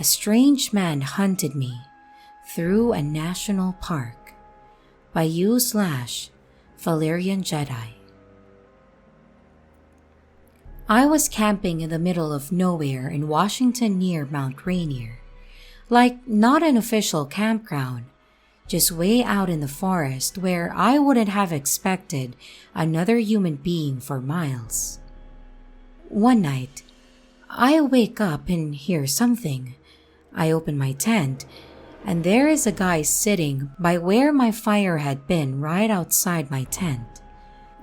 A Strange Man Hunted Me Through a National Park by u/Valerian Jedi. I was camping in the middle of nowhere in Washington near Mount Rainier. Like, not an official campground, just way out in the forest where I wouldn't have expected another human being for miles. One night, I wake up and hear something. I open my tent, and there is a guy sitting by where my fire had been right outside my tent.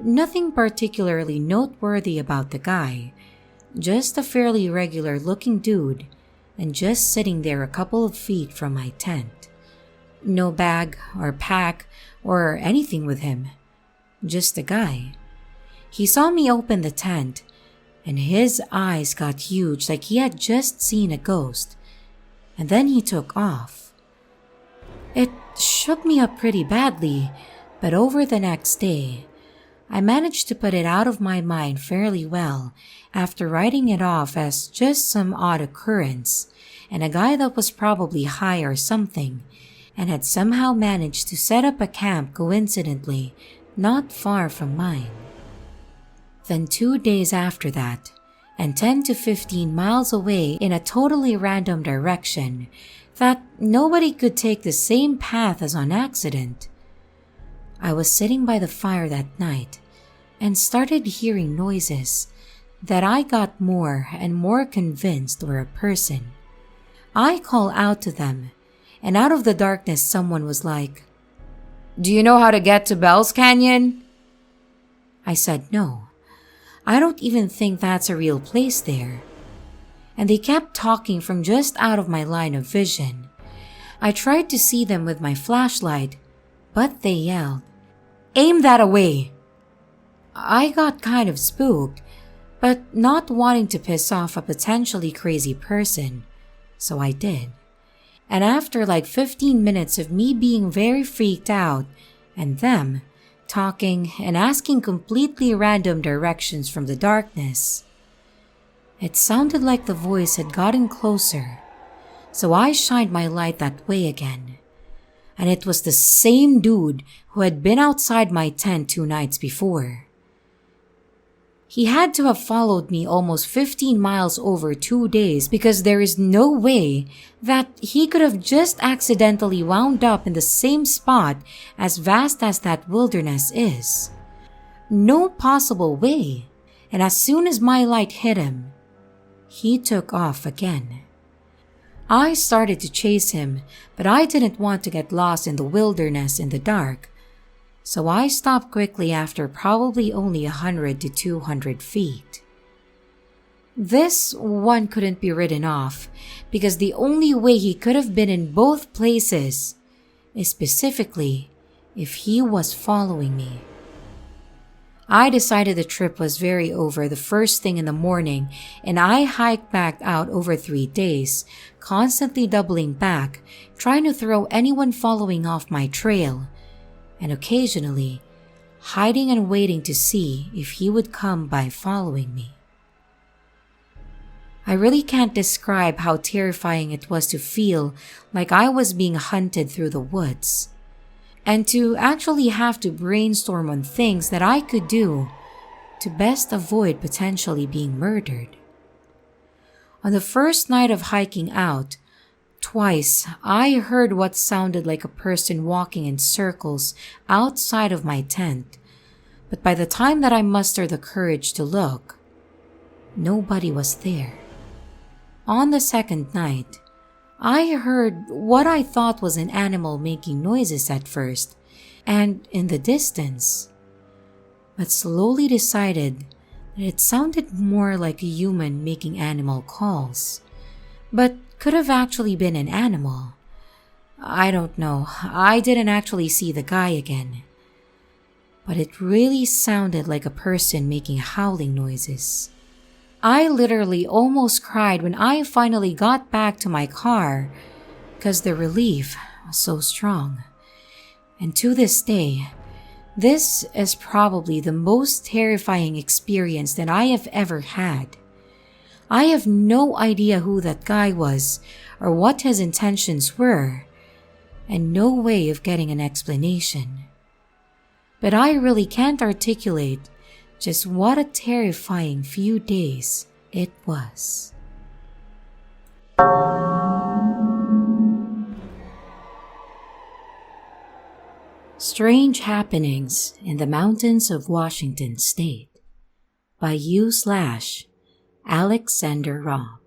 Nothing particularly noteworthy about the guy, just a fairly regular looking dude, and just sitting there a couple of feet from my tent. No bag or pack or anything with him, just a guy. He saw me open the tent, and his eyes got huge like he had just seen a ghost, and then he took off. It shook me up pretty badly, but over the next day, I managed to put it out of my mind fairly well after writing it off as just some odd occurrence and a guy that was probably high or something and had somehow managed to set up a camp coincidentally not far from mine. Then 2 days after that, and 10 to 15 miles away in a totally random direction that nobody could take the same path as on accident, I was sitting by the fire that night and started hearing noises that I got more and more convinced were a person. I call out to them, and out of the darkness someone was like, "Do you know how to get to Bell's Canyon?" I said no. I don't even think that's a real place there. And they kept talking from just out of my line of vision. I tried to see them with my flashlight, but they yelled, "Aim that away!" I got kind of spooked, but not wanting to piss off a potentially crazy person, so I did. And after like 15 minutes of me being very freaked out and them talking and asking completely random directions from the darkness, it sounded like the voice had gotten closer, so I shined my light that way again. And it was the same dude who had been outside my tent 2 nights before. He had to have followed me almost 15 miles over 2 days because there is no way that he could have just accidentally wound up in the same spot as vast as that wilderness is. No possible way. And as soon as my light hit him, he took off again. I started to chase him, but I didn't want to get lost in the wilderness in the dark, so I stopped quickly after probably only 100 to 200 feet. This one couldn't be written off because the only way he could have been in both places is specifically if he was following me. I decided the trip was very over the first thing in the morning, and I hiked back out over 3 days, constantly doubling back, trying to throw anyone following off my trail, and occasionally hiding and waiting to see if he would come by following me. I really can't describe how terrifying it was to feel like I was being hunted through the woods, and to actually have to brainstorm on things that I could do to best avoid potentially being murdered. On the first night of hiking out, twice, I heard what sounded like a person walking in circles outside of my tent, but by the time that I mustered the courage to look, nobody was there. On the second night, I heard what I thought was an animal making noises at first, and in the distance, but slowly decided that it sounded more like a human making animal calls, but could have actually been an animal. I don't know. I didn't actually see the guy again. But it really sounded like a person making howling noises. I literally almost cried when I finally got back to my car because the relief was so strong. And to this day, this is probably the most terrifying experience that I have ever had. I have no idea who that guy was or what his intentions were, and no way of getting an explanation. But I really can't articulate just what a terrifying few days it was. Strange Happenings in the Mountains of Washington State by U/Alexander Robb.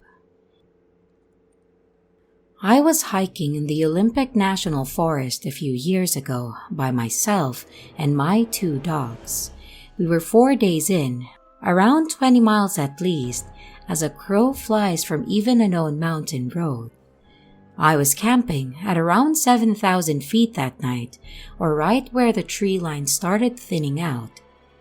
I was hiking in the Olympic National Forest a few years ago by myself and my 2 dogs. We were 4 days in, around 20 miles at least, as a crow flies from even a known mountain road. I was camping at around 7,000 feet that night, or right where the tree line started thinning out.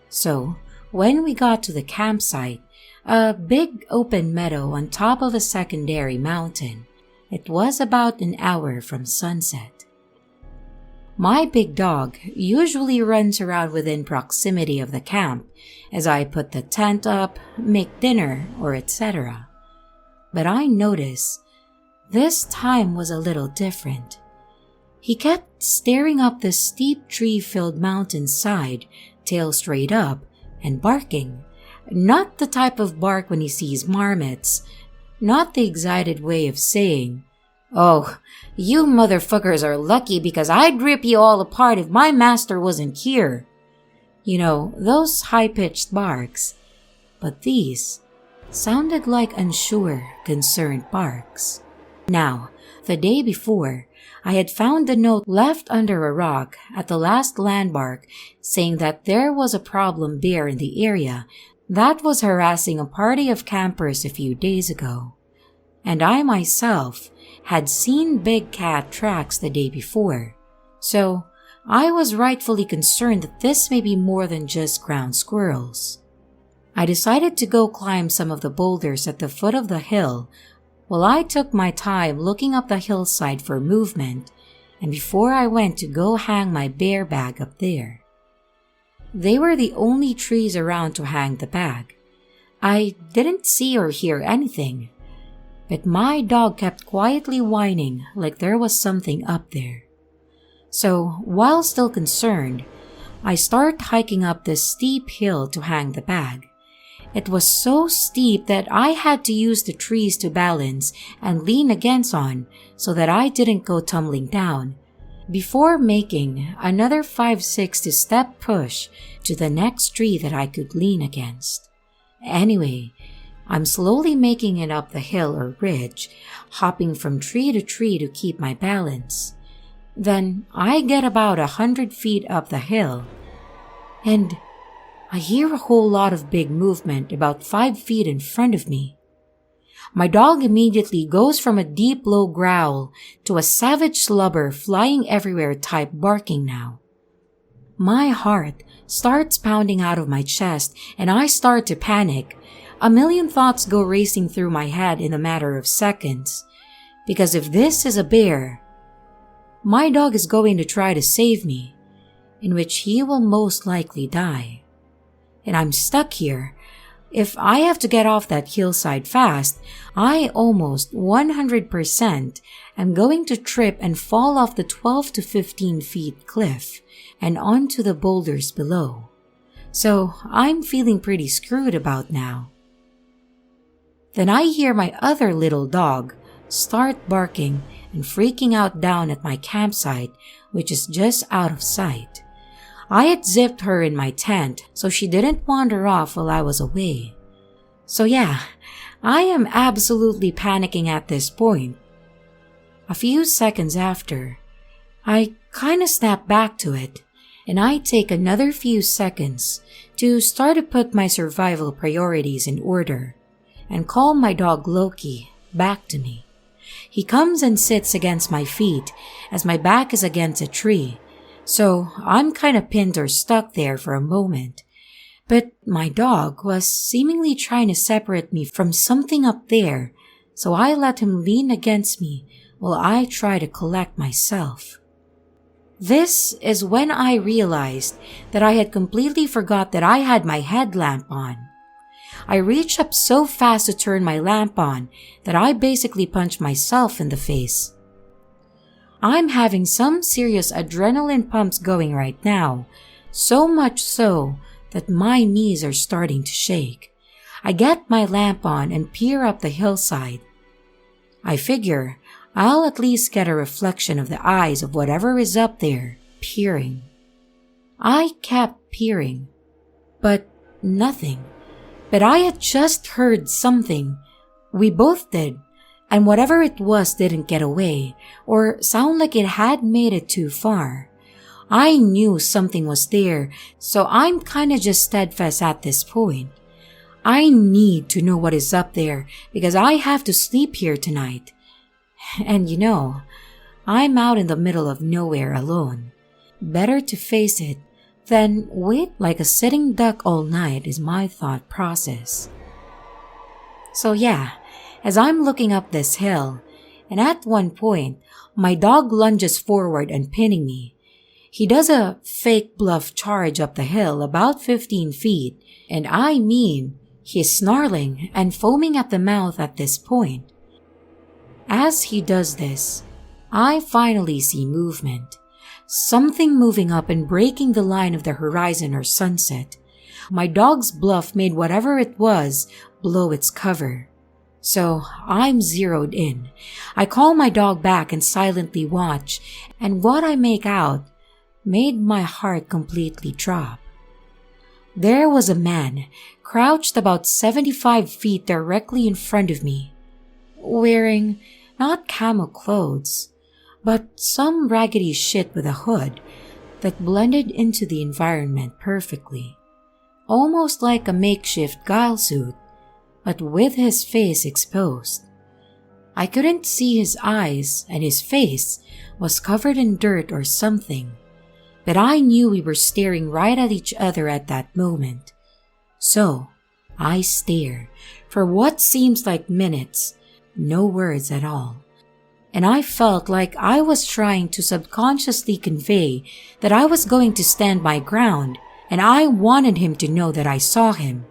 So, when we got to the campsite, a big open meadow on top of a secondary mountain, it was about an hour from sunset. My big dog usually runs around within proximity of the camp as I put the tent up, make dinner, or etc. But I noticed this time was a little different. He kept staring up the steep tree-filled mountainside, tail straight up, and barking. Not the type of bark when he sees marmots, not the excited way of saying, "Oh, you motherfuckers are lucky because I'd rip you all apart if my master wasn't here." You know, those high-pitched barks. But these sounded like unsure, concerned barks. Now, the day before, I had found a note left under a rock at the last landmark saying that there was a problem bear in the area that was harassing a party of campers a few days ago. And I myself had seen big cat tracks the day before, so I was rightfully concerned that this may be more than just ground squirrels. I decided to go climb some of the boulders at the foot of the hill while I took my time looking up the hillside for movement, and before I went to go hang my bear bag up there. They were the only trees around to hang the bag. I didn't see or hear anything, but my dog kept quietly whining like there was something up there. So, while still concerned, I started hiking up this steep hill to hang the bag. It was so steep that I had to use the trees to balance and lean against on so that I didn't go tumbling down, before making another 5-6 step push to the next tree that I could lean against. Anyway, I'm slowly making it up the hill or ridge, hopping from tree to tree to keep my balance. Then I get about 100 feet up the hill, and I hear a whole lot of big movement about 5 feet in front of me. My dog immediately goes from a deep low growl to a savage slubber flying everywhere type barking now. My heart starts pounding out of my chest and I start to panic. A million thoughts go racing through my head in a matter of seconds. Because if this is a bear, my dog is going to try to save me, in which he will most likely die. And I'm stuck here. If I have to get off that hillside fast, I almost 100% am going to trip and fall off the 12 to 15 feet cliff and onto the boulders below. So I'm feeling pretty screwed about now. Then I hear my other little dog start barking and freaking out down at my campsite, which is just out of sight. I had zipped her in my tent so she didn't wander off while I was away. So yeah, I am absolutely panicking at this point. A few seconds after, I kinda snap back to it, and I take another few seconds to start to put my survival priorities in order and call my dog Loki back to me. He comes and sits against my feet as my back is against a tree, so I'm kinda pinned or stuck there for a moment. But my dog was seemingly trying to separate me from something up there, so I let him lean against me while I try to collect myself. This is when I realized that I had completely forgot that I had my headlamp on. I reached up so fast to turn my lamp on that I basically punched myself in the face. I'm having some serious adrenaline pumps going right now, so much so that my knees are starting to shake. I get my lamp on and peer up the hillside. I figure I'll at least get a reflection of the eyes of whatever is up there, peering. I kept peering, but nothing. But I had just heard something. We both did, and whatever it was didn't get away or sound like it had made it too far. I knew something was there, so I'm kinda just steadfast at this point. I need to know what is up there because I have to sleep here tonight. And I'm out in the middle of nowhere alone. Better to face it than wait like a sitting duck all night is my thought process. So yeah, as I'm looking up this hill, and at one point, my dog lunges forward and pinning me. He does a fake bluff charge up the hill about 15 feet, and I mean, he's snarling and foaming at the mouth at this point. As he does this, I finally see movement. Something moving up and breaking the line of the horizon or sunset. My dog's bluff made whatever it was blow its cover. So I'm zeroed in. I call my dog back and silently watch, and what I make out made my heart completely drop. There was a man, crouched about 75 feet directly in front of me, wearing not camo clothes, but some raggedy shit with a hood that blended into the environment perfectly, almost like a makeshift guile suit, but with his face exposed. I couldn't see his eyes, and his face was covered in dirt or something, but I knew we were staring right at each other at that moment. So I stare for what seems like minutes, no words at all. And I felt like I was trying to subconsciously convey that I was going to stand my ground, and I wanted him to know that I saw him.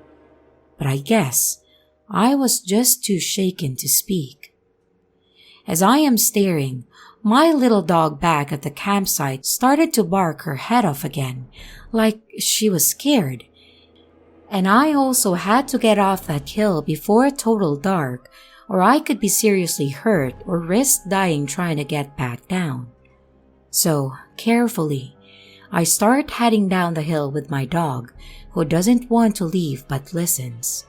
But I guess I was just too shaken to speak. As I am staring, my little dog back at the campsite started to bark her head off again, like she was scared. And I also had to get off that hill before total dark, or I could be seriously hurt or risk dying trying to get back down. So, carefully, I start heading down the hill with my dog, who doesn't want to leave but listens.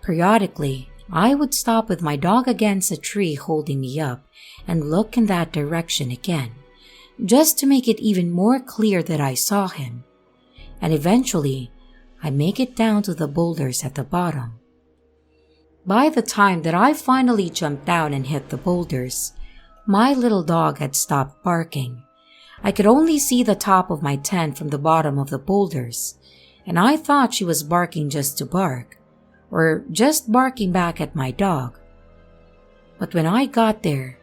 Periodically, I would stop with my dog against a tree holding me up and look in that direction again, just to make it even more clear that I saw him. And eventually, I make it down to the boulders at the bottom. By the time that I finally jumped down and hit the boulders, my little dog had stopped barking. I could only see the top of my tent from the bottom of the boulders, and I thought she was barking just to bark, or just barking back at my dog. But when I got there,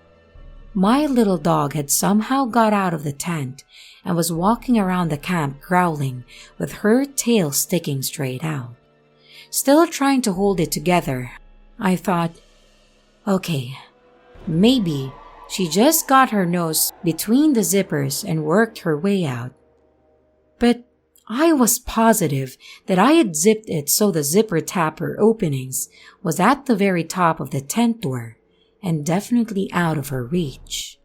my little dog had somehow got out of the tent and was walking around the camp growling with her tail sticking straight out. Still trying to hold it together, I thought, okay, maybe she just got her nose between the zippers and worked her way out. But I was positive that I had zipped it so the zipper tapper openings was at the very top of the tent door and definitely out of her reach.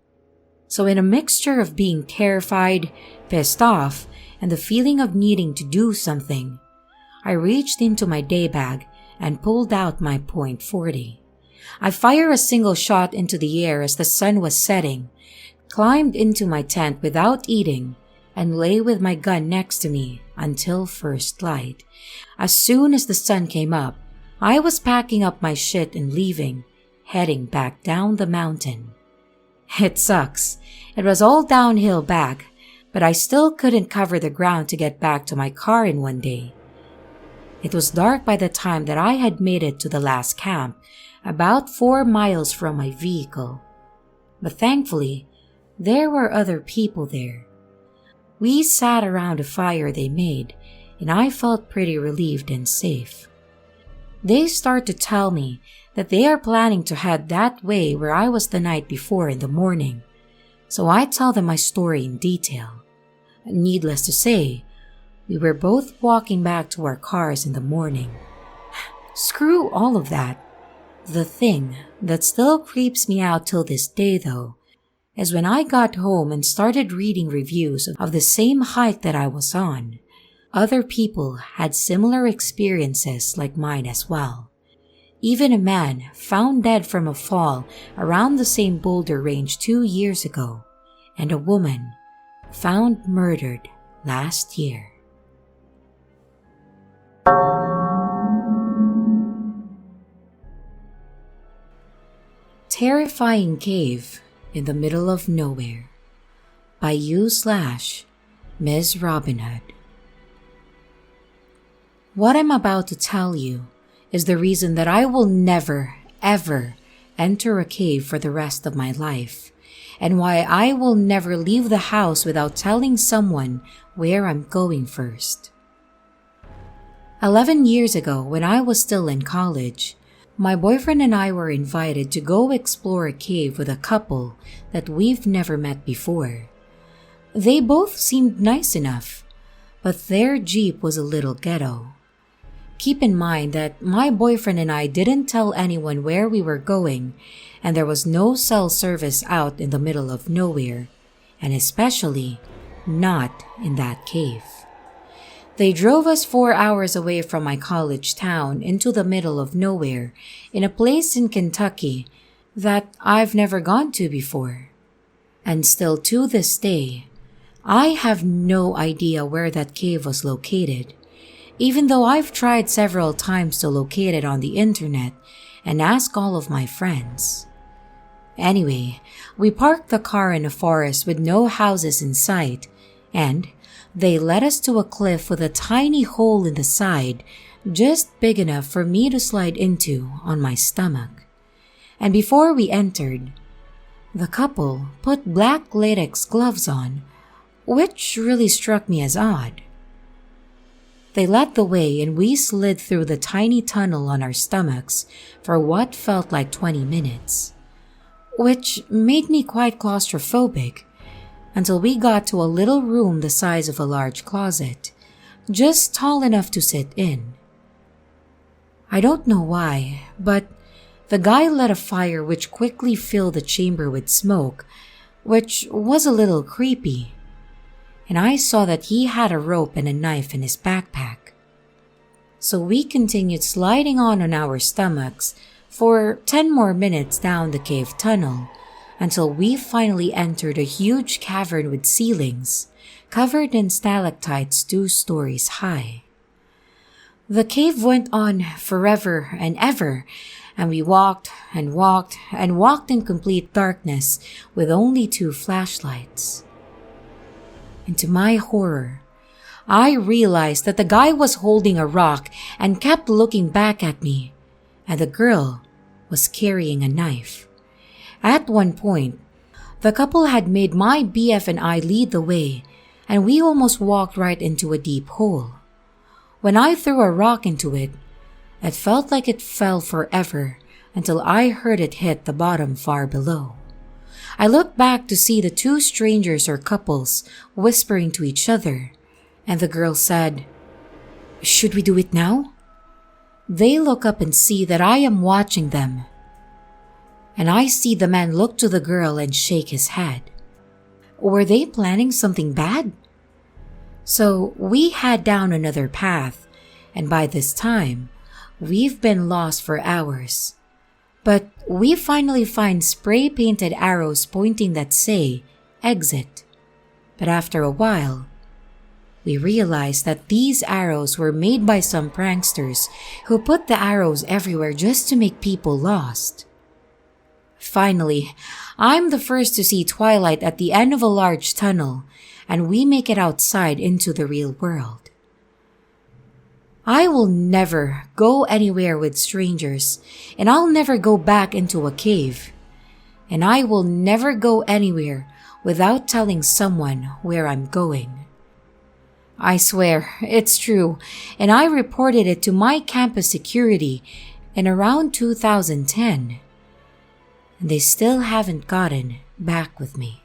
So in a mixture of being terrified, pissed off, and the feeling of needing to do something, I reached into my day bag and pulled out my .40. I fired a single shot into the air as the sun was setting, climbed into my tent without eating, and lay with my gun next to me until first light. As soon as the sun came up, I was packing up my shit and leaving, heading back down the mountain. It sucks. It was all downhill back, but I still couldn't cover the ground to get back to my car in one day. It was dark by the time that I had made it to the last camp, about 4 miles from my vehicle. But thankfully, there were other people there. We sat around a fire they made, and I felt pretty relieved and safe. they start to tell me that they are planning to head that way where I was the night before in the morning. So I tell them my story in detail. Needless to say, we were both walking back to our cars in the morning. Screw all of that. The thing that still creeps me out till this day though, is when I got home and started reading reviews of the same hike that I was on. Other people had similar experiences like mine as well. Even a man found dead from a fall around the same boulder range 2 years ago, and a woman found murdered last year. Terrifying Cave in the Middle of Nowhere by you/Ms. Robin Hood. What I'm about to tell you is the reason that I will never, ever enter a cave for the rest of my life, and why I will never leave the house without telling someone where I'm going first. 11 years ago, when I was still in college, my boyfriend and I were invited to go explore a cave with a couple that we've never met before. They both seemed nice enough, but their Jeep was a little ghetto. Keep in mind that my boyfriend and I didn't tell anyone where we were going, and there was no cell service out in the middle of nowhere, and especially not in that cave. They drove us 4 hours away from my college town into the middle of nowhere in a place in Kentucky that I've never gone to before. And still to this day, I have no idea where that cave was located, even though I've tried several times to locate it on the internet and ask all of my friends. Anyway, we parked the car in a forest with no houses in sight, and they led us to a cliff with a tiny hole in the side, just big enough for me to slide into on my stomach. And before we entered, the couple put black latex gloves on, which really struck me as odd. They led the way and we slid through the tiny tunnel on our stomachs for what felt like 20 minutes, which made me quite claustrophobic until we got to a little room the size of a large closet, just tall enough to sit in. I don't know why, but the guy lit a fire which quickly filled the chamber with smoke, which was a little creepy. And I saw that he had a rope and a knife in his backpack. So we continued sliding on our stomachs for 10 more minutes down the cave tunnel until we finally entered a huge cavern with ceilings covered in stalactites 2 stories high. The cave went on forever and ever, and we walked and walked and walked in complete darkness with only 2 flashlights. And to my horror, I realized that the guy was holding a rock and kept looking back at me, and the girl was carrying a knife. At one point, the couple had made my BF and I lead the way, and we almost walked right into a deep hole. When I threw a rock into it, it felt like it fell forever until I heard it hit the bottom far below. I looked back to see the 2 strangers or couples whispering to each other, and the girl said, "Should we do it now?" They look up and see that I am watching them, and I see the man look to the girl and shake his head. Were they planning something bad? So we head down another path, and by this time, we've been lost for hours. But we finally find spray-painted arrows pointing that say, "Exit." But after a while, we realize that these arrows were made by some pranksters who put the arrows everywhere just to make people lost. Finally, I'm the first to see twilight at the end of a large tunnel, and we make it outside into the real world. I will never go anywhere with strangers, and I'll never go back into a cave. And I will never go anywhere without telling someone where I'm going. I swear, it's true, and I reported it to my campus security in around 2010. They still haven't gotten back with me.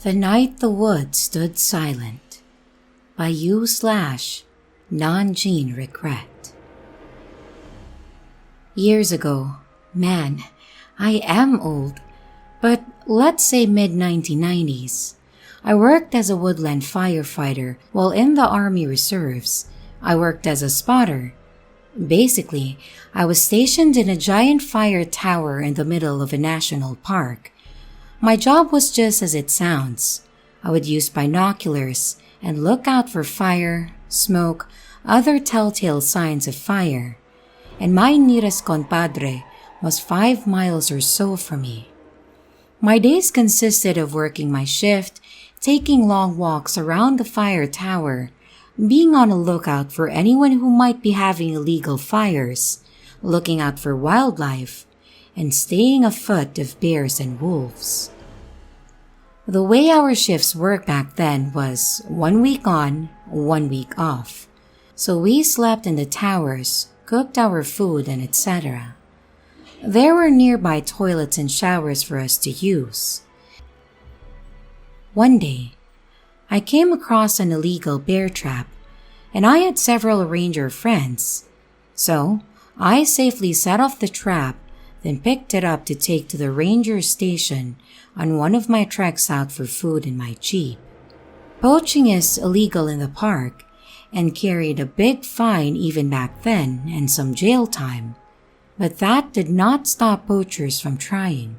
The Night the Woods Stood Silent by U/Non-Gene Regret. Years ago, man, I am old, but let's say mid-1990s, I worked as a woodland firefighter while in the Army Reserves. I worked as a spotter. Basically, I was stationed in a giant fire tower in the middle of a national park. My job was just as it sounds. I would use binoculars and look out for fire, smoke, other telltale signs of fire. And my nearest compadre was 5 miles or so from me. My days consisted of working my shift, taking long walks around the fire tower, being on a lookout for anyone who might be having illegal fires, looking out for wildlife, and staying afoot of bears and wolves. The way our shifts worked back then was 1 week on, 1 week off. So we slept in the towers, cooked our food, and etc. There were nearby toilets and showers for us to use. One day, I came across an illegal bear trap, and I had several ranger friends. So, I safely set off the trap, then picked it up to take to the ranger station on one of my treks out for food in my Jeep. Poaching is illegal in the park and carried a big fine even back then and some jail time, but that did not stop poachers from trying.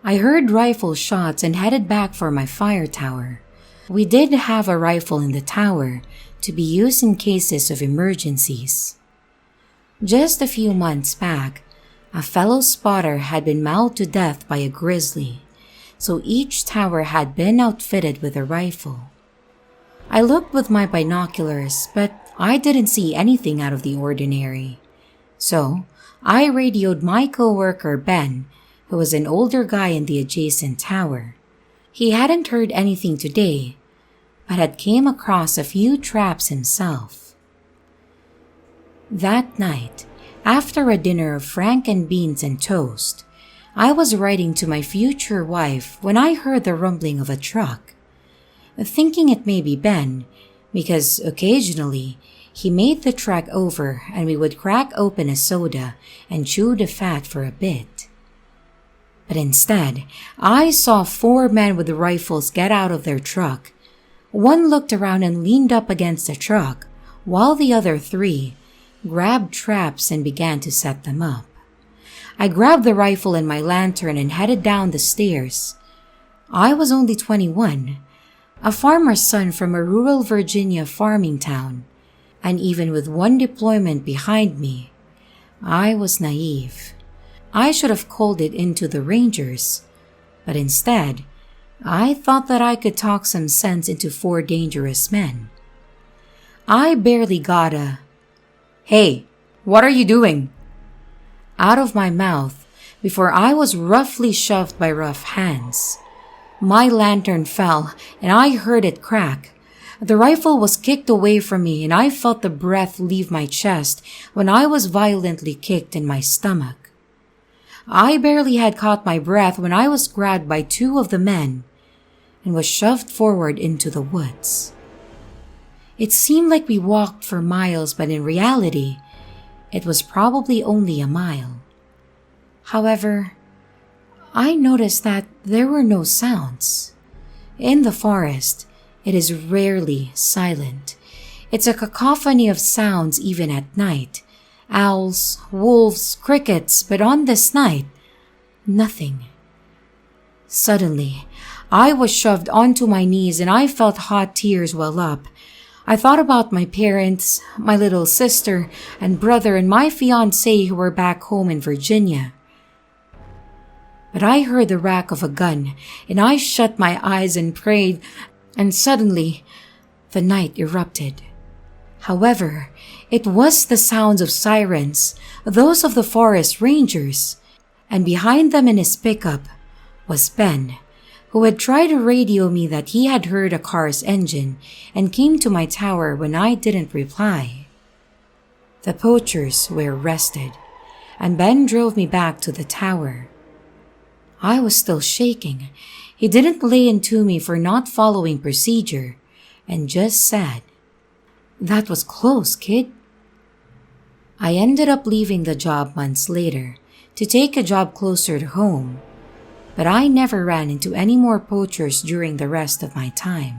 I heard rifle shots and headed back for my fire tower. We did have a rifle in the tower to be used in cases of emergencies. Just a few months back, a fellow spotter had been mauled to death by a grizzly, so each tower had been outfitted with a rifle. I looked with my binoculars, but I didn't see anything out of the ordinary. So, I radioed my coworker Ben, who was an older guy in the adjacent tower. He hadn't heard anything today, but had came across a few traps himself. That night, after a dinner of frank and beans and toast, I was writing to my future wife when I heard the rumbling of a truck. Thinking it may be Ben, because occasionally he made the truck over and we would crack open a soda and chew the fat for a bit. But instead, I saw 4 men with rifles get out of their truck. One looked around and leaned up against the truck, while the other 3 grabbed traps and began to set them up. I grabbed the rifle and my lantern and headed down the stairs. I was only 21, a farmer's son from a rural Virginia farming town, and even with 1 deployment behind me, I was naive. I should have called it into the Rangers, but instead, I thought that I could talk some sense into 4 dangerous men. I barely got a, "Hey, what are you doing?" out of my mouth before I was roughly shoved by rough hands. My lantern fell and I heard it crack. The rifle was kicked away from me and I felt the breath leave my chest when I was violently kicked in my stomach. I barely had caught my breath when I was grabbed by 2 of the men and was shoved forward into the woods. It seemed like we walked for miles, but in reality, it was probably only a mile. However, I noticed that there were no sounds. In the forest, it is rarely silent. It's a cacophony of sounds even at night. Owls, wolves, crickets, but on this night, nothing. Suddenly, I was shoved onto my knees and I felt hot tears well up. I thought about my parents, my little sister and brother and my fiancé who were back home in Virginia. But I heard the rack of a gun and I shut my eyes and prayed, and suddenly the night erupted. However, it was the sounds of sirens, those of the forest rangers. And behind them in his pickup was Ben, who had tried to radio me that he had heard a car's engine and came to my tower when I didn't reply. The poachers were arrested, and Ben drove me back to the tower. I was still shaking. He didn't lay into me for not following procedure and just said, "That was close, kid." I ended up leaving the job months later to take a job closer to home, but I never ran into any more poachers during the rest of my time.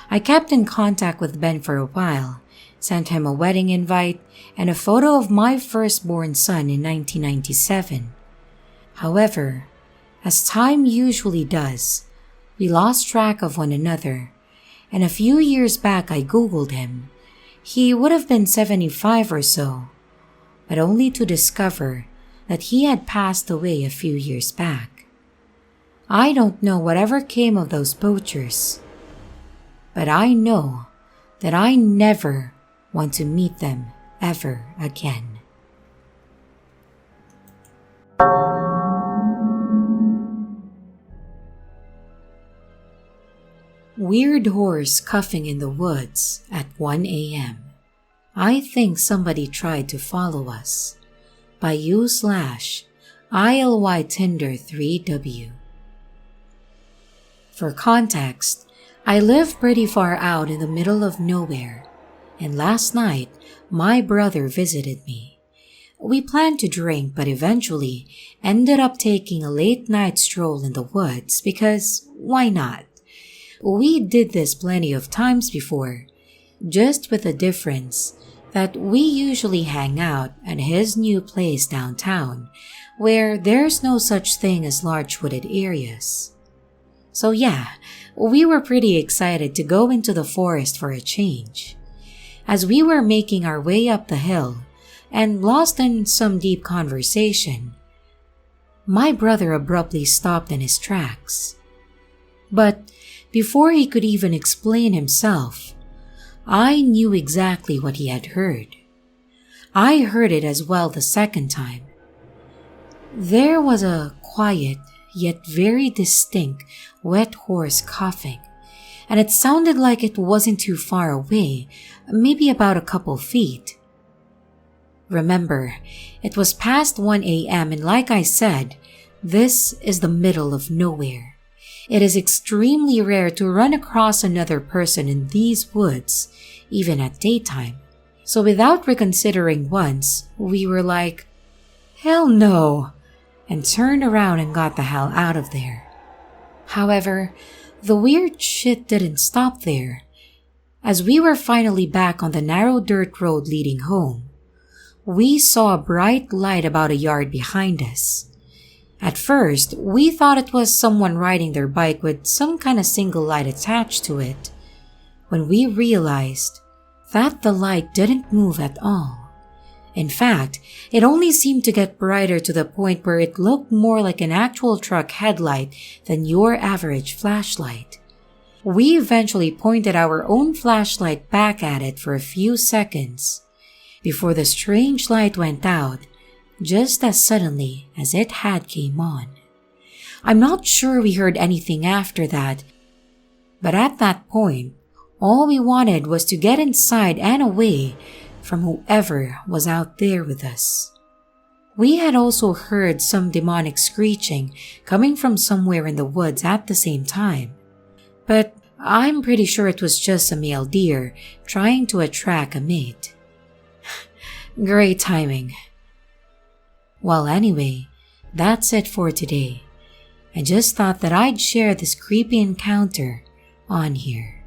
I kept in contact with Ben for a while, sent him a wedding invite and a photo of my firstborn son in 1997. However, as time usually does, we lost track of one another, and a few years back I Googled him. He would have been 75 or so, but only to discover that he had passed away a few years back. I don't know whatever came of those poachers, but I know that I never want to meet them ever again. Weird horse cuffing in the woods at 1 a.m. I think somebody tried to follow us. By u/ILY Tinder 3W. For context, I live pretty far out in the middle of nowhere, and last night my brother visited me. We planned to drink but eventually ended up taking a late night stroll in the woods because why not? We did this plenty of times before, just with the difference that we usually hang out at his new place downtown, where there's no such thing as large wooded areas. So yeah, we were pretty excited to go into the forest for a change. As we were making our way up the hill and lost in some deep conversation, my brother abruptly stopped in his tracks. But before he could even explain himself, I knew exactly what he had heard. I heard it as well the second time. There was a quiet yet very distinct wet horse coughing, and it sounded like it wasn't too far away, maybe about a couple feet. Remember, it was past 1 a.m. and like I said, this is the middle of nowhere. It is extremely rare to run across another person in these woods, even at daytime. So without reconsidering once, we were like, "Hell no," and turned around and got the hell out of there. However, the weird shit didn't stop there. As we were finally back on the narrow dirt road leading home, we saw a bright light about a yard behind us. At first, we thought it was someone riding their bike with some kind of single light attached to it, when we realized that the light didn't move at all. In fact, it only seemed to get brighter to the point where it looked more like an actual truck headlight than your average flashlight. We eventually pointed our own flashlight back at it for a few seconds before the strange light went out just as suddenly as it had came on. I'm not sure we heard anything after that, but at that point, all we wanted was to get inside and away from whoever was out there with us. We had also heard some demonic screeching coming from somewhere in the woods at the same time, but I'm pretty sure it was just a male deer trying to attract a mate. Great timing. Well, anyway, that's it for today. I just thought that I'd share this creepy encounter on here.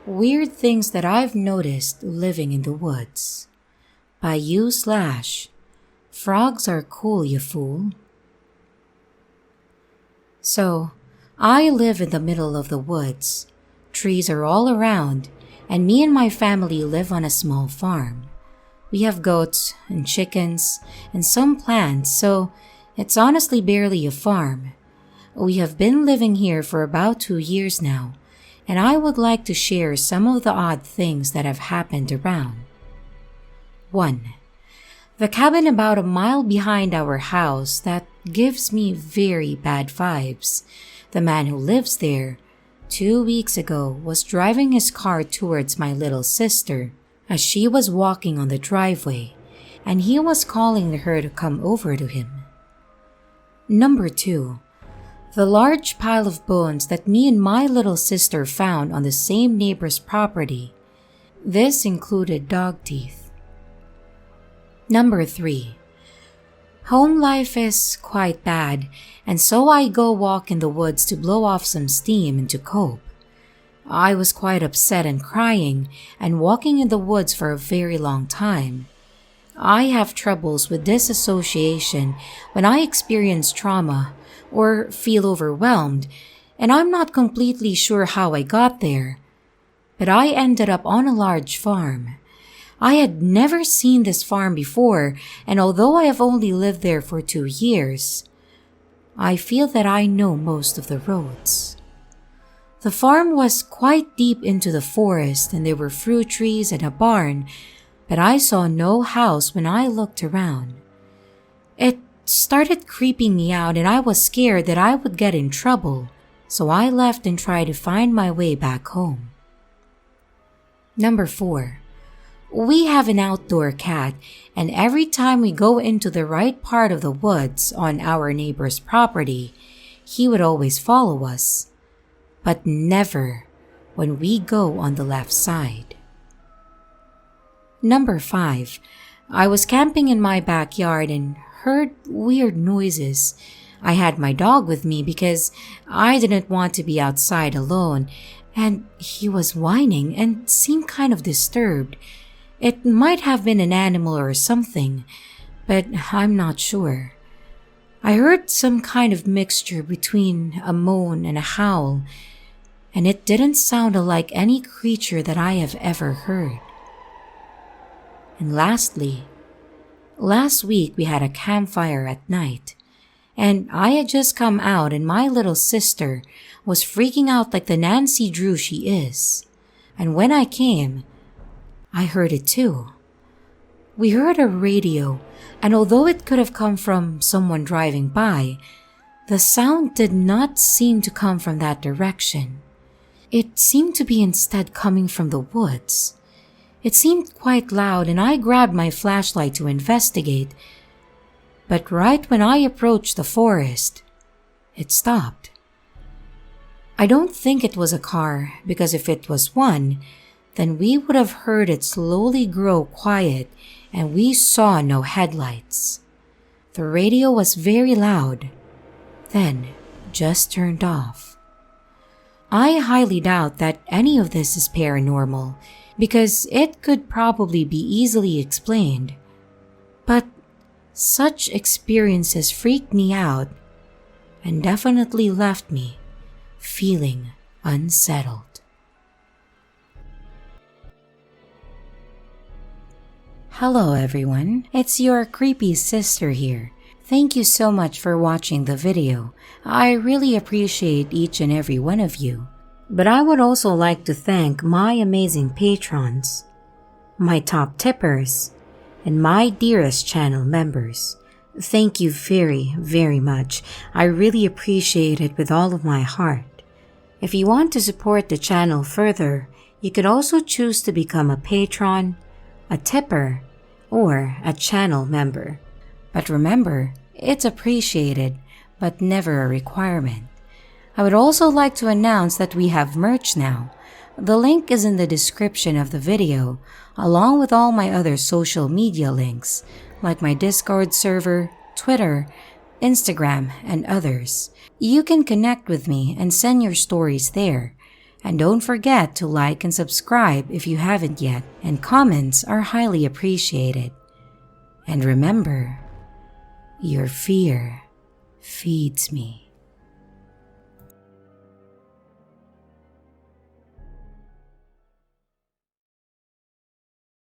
Weird things that I've noticed living in the woods. By u/Frogs are cool, you fool. So, I live in the middle of the woods. Trees are all around, and me and my family live on a small farm. We have goats and chickens and some plants, so it's honestly barely a farm. We have been living here for about 2 years now, and I would like to share some of the odd things that have happened around. 1. The cabin about a mile behind our house that gives me very bad vibes. The man who lives there 2 weeks ago was driving his car towards my little sister as she was walking on the driveway, and he was calling her to come over to him. Number 2. The large pile of bones that me and my little sister found on the same neighbor's property. This included dog teeth. Number 3. Home life is quite bad, and so I go walk in the woods to blow off some steam and to cope. I was quite upset and crying and walking in the woods for a very long time. I have troubles with disassociation when I experience trauma or feel overwhelmed, and I'm not completely sure how I got there. But I ended up on a large farm. I had never seen this farm before, and although I have only lived there for 2 years, I feel that I know most of the roads. The farm was quite deep into the forest, and there were fruit trees and a barn, but I saw no house when I looked around. It started creeping me out, and I was scared that I would get in trouble, so I left and tried to find my way back home. Number 4. We have an outdoor cat, and every time we go into the right part of the woods on our neighbor's property, he would always follow us, but never when we go on the left side. Number 5. I was camping in my backyard and heard weird noises. I had my dog with me because I didn't want to be outside alone, and he was whining and seemed kind of disturbed. It might have been an animal or something, but I'm not sure. I heard some kind of mixture between a moan and a howl, and it didn't sound like any creature that I have ever heard. And lastly, last week we had a campfire at night, and I had just come out and my little sister was freaking out like the Nancy Drew she is. And when I came, I heard it too. We heard a radio, and although it could have come from someone driving by, the sound did not seem to come from that direction. It seemed to be instead coming from the woods. It seemed quite loud, and I grabbed my flashlight to investigate. But right when I approached the forest, it stopped. I don't think it was a car, because if it was one, then we would have heard it slowly grow quiet and we saw no headlights. The radio was very loud, then just turned off. I highly doubt that any of this is paranormal because it could probably be easily explained. But such experiences freaked me out and definitely left me feeling unsettled. Hello everyone, it's your creepy sister here. Thank you so much for watching the video. I really appreciate each and every one of you. But I would also like to thank my amazing patrons, my top tippers, and my dearest channel members. Thank you very, very much. I really appreciate it with all of my heart. If you want to support the channel further, you could also choose to become a patron, a tipper, or a channel member. But remember, it's appreciated, but never a requirement. I would also like to announce that we have merch now. The link is in the description of the video, along with all my other social media links, like my Discord server, Twitter, Instagram, and others. You can connect with me and send your stories there. And don't forget to like and subscribe if you haven't yet, and comments are highly appreciated. And remember, your fear feeds me.